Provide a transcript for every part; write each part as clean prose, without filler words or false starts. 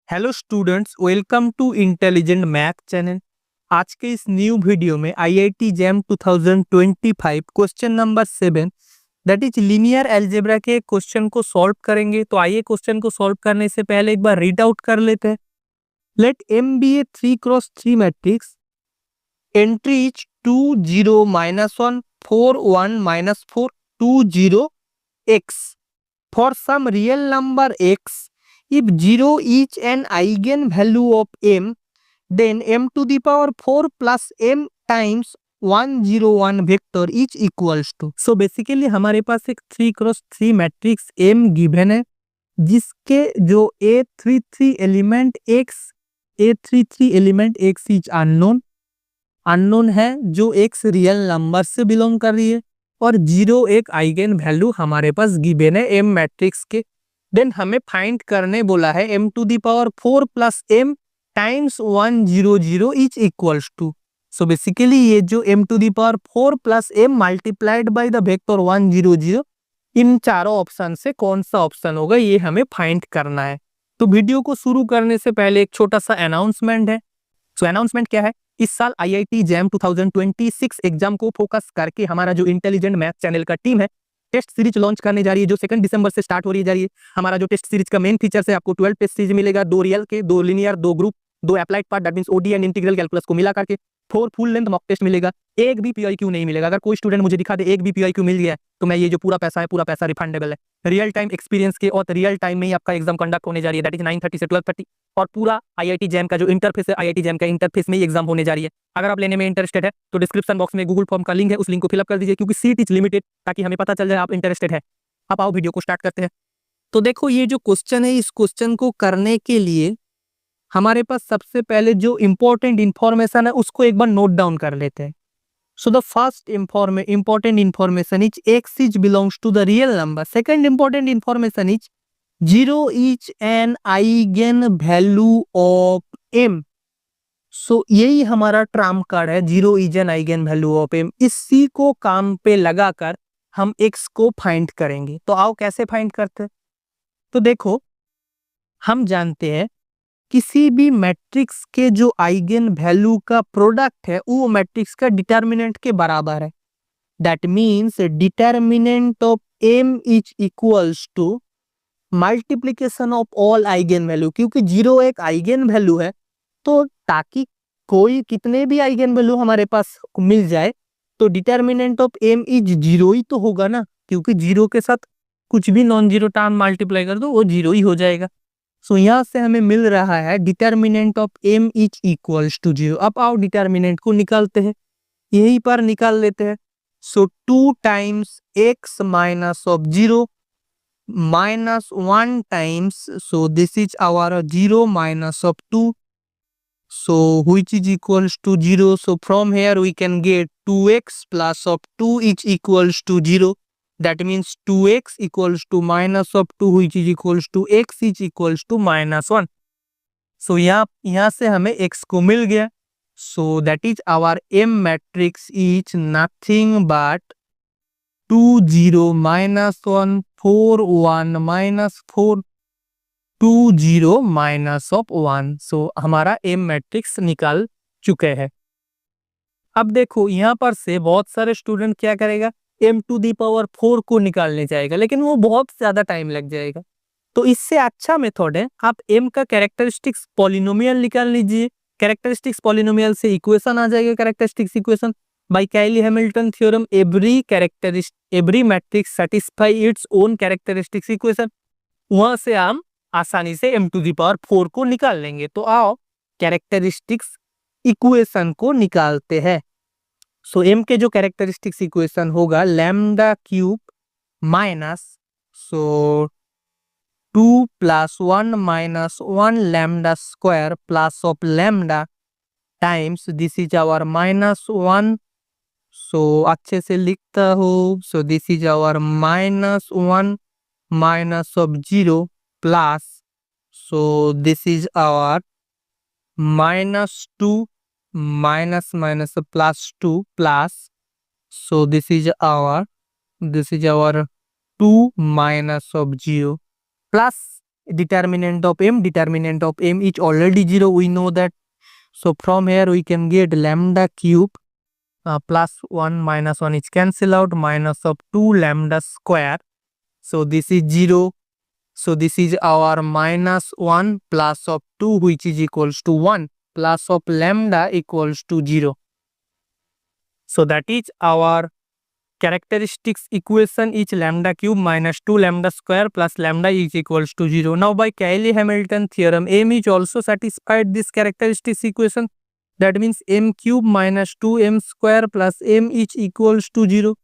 Hello students, welcome to intelligent math channel. आज के इस न्यू वीडियो में IIT jam 2025 question number 7 that is linear algebra के question को सॉल्व करेंगे। तो आइए क्वेश्चन को सॉल्व करने से पहले एक बार रीड आउट कर लेते हैं। Let M be a 3x3 matrix entry is 2 0 -1 4 1 -4 2 0 x for some real number x. If 0 is an eigenvalue of m, then m to the power 4 plus m times 101 vector is equals to. So basically हमारे पास एक 3x3 matrix m given है जिसके जो a33 element x is unknown है जो x real number से belong कर रही है और 0 एक आइगन वैल्यू हमारे पास गिवन है m मैट्रिक्स के। देन हमें फाइंड करने बोला है m to the power 4 plus m times 100 is equals to. So basically ये जो m to the power 4 plus m multiplied by the vector 100, इन चारों ऑप्शन से कौन सा ऑप्शन होगा ये हमें फाइंड करना है। तो वीडियो को शुरू करने से पहले एक छोटा सा अनाउंसमेंट है। सो अनाउंसमेंट क्या है, इस साल आईआईटी जैम 2026 एग्जाम को फोकस करके हमारा जो इंटेलिजेंट मैथ चैनल का टीम है टेस्ट सीरीज लॉन्च करने जा रही है जो 2 दिसंबर से स्टार्ट हो रही जा रही है। हमारा जो टेस्ट सीरीज का मेन फीचर है, आपको 12 टेस्ट सीरीज मिलेगा, 2 रियल के, 2 linear, 2 group, 2 applied part that means ODE and integral calculus को मिला करके 4 फुल लेंथ मॉक टेस्ट मिलेगा। एक भी पीआईक्यू नहीं मिलेगा। अगर कोई स्टूडेंट मुझे दिखा दे एक भी पीआईक्यू मिल गया तो मैं ये जो पूरा पैसा है पूरा पैसा रिफंडेबल है। रियल टाइम एक्सपीरियंस के और रियल टाइम में ही आपका एग्जाम कंडक्ट होने जा रही है, दैट इज 9:30 से 12:30। और पूरा आईआईटी जैम का जो इंटरफेस है, आईआईटी जैम का इंटरफेस में ही एग्जाम होने जा रही है। अगर आप लेने में इंटरेस्टेड है तो डिस्क्रिप्शन बॉक्स में गूगल फॉर्म का लिंक है, उस लिंक को फिलअप कर दीजिए क्योंकि सीट इज लिमिटेड, ताकि हमें पता चल जाए आप इंटरेस्टेड है। अब आओ वीडियो को स्टार्ट करते हैं। तो देखो ये जो क्वेश्चन है, इस क्वेश्चन को करने के लिए हमारे पास सबसे पहले जो इंपॉर्टेंट इंफॉर्मेशन है उसको एक बार नोट डाउन कर लेते हैं। So the first important information is x is belongs to the real number. Second important information is 0 is an eigenvalue of m. सो यही हमारा ट्राम्प कार्ड है, 0 is an eigen value of m। इसी को काम पे लगाकर हम x को फाइंड करेंगे। तो आओ कैसे फाइंड करते हैं। तो देखो हम जानते हैं किसी भी मैट्रिक्स के जो आइगन वैल्यू का प्रोडक्ट है वो मैट्रिक्स का डिटर्मिनेंट के बराबर है। That means determinant of m is equals to multiplication of all eigenvalue. क्योंकि 0 एक आइगन वैल्यू है तो ताकि कोई कितने भी आइगन वैल्यू हमारे पास मिल जाए तो डिटर्मिनेंट ऑफ m इज 0 ही तो होगा ना, क्योंकि 0 के साथ कुछ भी नॉन जीरो टर्म मल्टीप्लाई कर दो वो 0 ही हो जाएगा। सो यहाँ से हमें मिल रहा है determinant of m is equals to 0। अब आओ डिटर्मिनेंट को निकालते हैं, यहीं पर निकाल लेते हैं। सो 2 times x minus of 0 minus 1 times, so this is our 0 minus of 2, so which is equals to 0. So from here we can get 2x plus of 2 is equals to 0. That means 2x equals to minus of 2 which is equals to x is equals to minus 1. So यहाँ से हमें x को मिल गया। So that is our m matrix is nothing but 2 0 minus 1 4 1 minus 4 2 0 minus of 1। सो हमारा m matrix निकाल चुके हैं। अब देखो यहाँ पर से बहुत सारे स्टूडेंट क्या करेगा, m टू दी पावर 4 को निकालने जाएगा, लेकिन वो बहुत ज्यादा टाइम लग जाएगा। तो इससे अच्छा मेथड है आप m का कैरेक्टरिस्टिक्स पॉलिनोमियल निकाल लीजिए। कैरेक्टरिस्टिक्स पॉलिनोमियल से इक्वेशन आ जाएगा, characteristics equation by Cayley Hamilton theorem. Every matrix satisfy its own characteristics equation. वहां से हम आसानी से m टू दी पावर 4 को निकाल लेंगे। तो आओ कैरेक्टरिस्टिक्स इक्वेशन को निकालते हैं। सो m के जो कैरेक्टरिस्टिक्स इक्वेशन होगा lambda cube minus 2 plus 1 minus 1 lambda square plus of lambda times this is our -1। So अच्छे से लिखता हूँ। So this is our -1 minus of 0 plus, so this is our -2 minus minus plus 2 plus, so this is our 2 minus of 0 plus determinant of m is already 0, we know that. So from here we can get lambda cube plus 1 minus 1 is cancel out, minus of 2 lambda square. So this is 0. So this is our minus 1 plus of 2 which is equals to 1 plus of lambda equals to 0. So that is our characteristics equation is lambda cube minus 2 lambda square plus lambda is equals to 0. Now by Cayley-Hamilton theorem, m is also satisfied this characteristics equation. That means m cube minus 2m square plus m is equals to 0.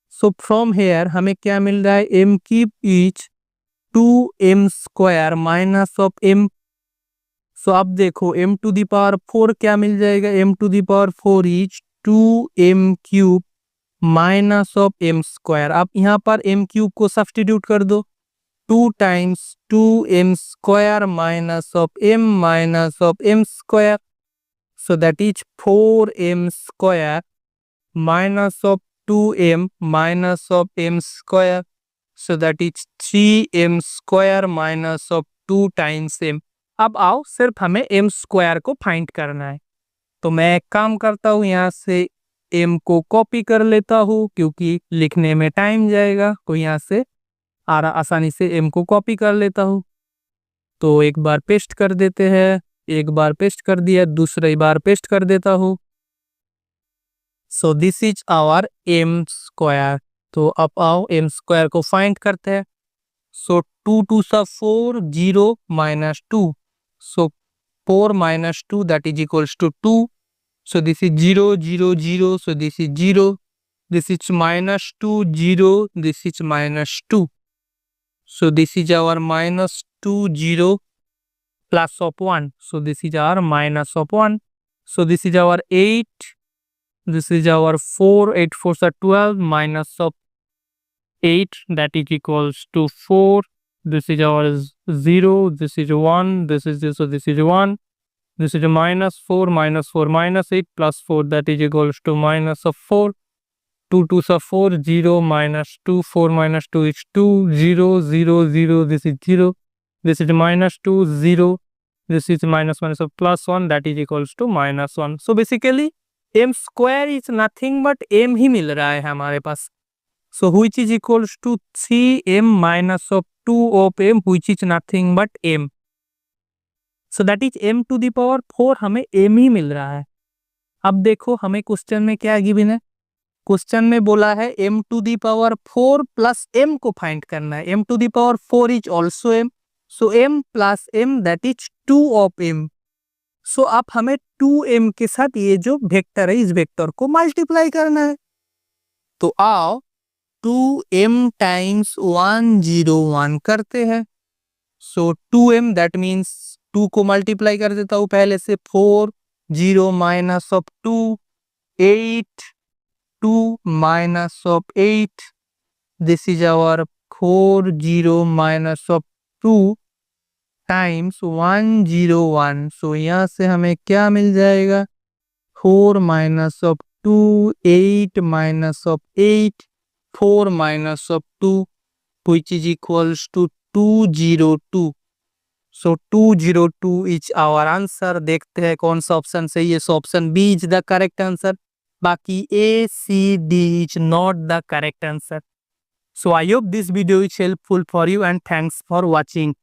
So from here हमें क्या मिल रहा है, m cube is 2m square minus of m. So अब देखो m to the power 4 क्या मिल जाएगा, m to the power 4 is 2m cube minus of M square. आप यहाँ पर एम क्यूब को सब्स्टिट्यूट कर दो, 2 times 2m square minus of M square. So that is 4m square minus of 2m minus of M square. So that is 3m square minus of 2 times m. अब आओ सिर्फ हमें m square को find करना है. तो मैं एक काम करता हूँ, यहाँ से m को कॉपी कर लेता हूँ क्योंकि लिखने में टाइम जाएगा. तो यहाँ से आसानी से m को कॉपी कर लेता हूँ. तो एक बार पेस्ट कर देते हैं, एक बार पेस्ट कर दिया, दूसरी बार पेस्ट कर देता हूँ. So this is our m square. तो अब आओ m स्क्वायर को फाइंड करते हैं. सो 2 2 सा 4, 0 minus 2. So 4 minus 2 that is equals to 2. So this is 0 0 0. So this is 0. This is minus 2 0. This is minus 2. So this is our minus 2 0 plus of 1. So this is our minus of 1. So this is our 8. This is our 4. 8 4s are 12 minus of 8 that is equals to 4. This is our 0. This is 1. This is this. So this is 1. This is a minus 4 minus 4 minus 8 plus 4 that is equals to minus of 4. 2 2s are 4, 0 minus 2, 4 minus 2 is 2, 0 0 0. This is 0. This is minus 2, 0. This is minus 1, so plus 1 that is equals to minus 1. So basically m square is nothing but m ही मिल रहा है हमारे पास. So which is equals to 3m minus of 2 of m which is nothing but m. So that is m to the power 4 हमें m ही मिल रहा है. अब देखो हमें question में क्या गिवन है. क्वेश्चन में बोला है m to the power 4 plus m को फाइंड करना है. m to the power 4 is also m. So m plus m that is 2 of m. So अब हमें 2m के साथ ये जो वेक्टर है इस वेक्टर को मल्टीप्लाई करना है. तो आओ 2m टाइम्स 101 करते हैं. सो 2m दैट मीन्स 2 को मल्टीप्लाई कर देता हूँ पहले से. 4 0 minus of 2 8 2 minus of 8. This is our 4 0 minus of 2 times 101. सो यहाँ से हमें क्या मिल जाएगा, 4 minus of 2 8 minus of 8 4 minus of 2 which is equals to 202. So 202 is our answer. देखते हैं कौन सा ऑप्शन सही है. Option B is the correct answer. बाकी A, C, D is not the correct answer. So I hope this video is helpful for you and thanks for watching.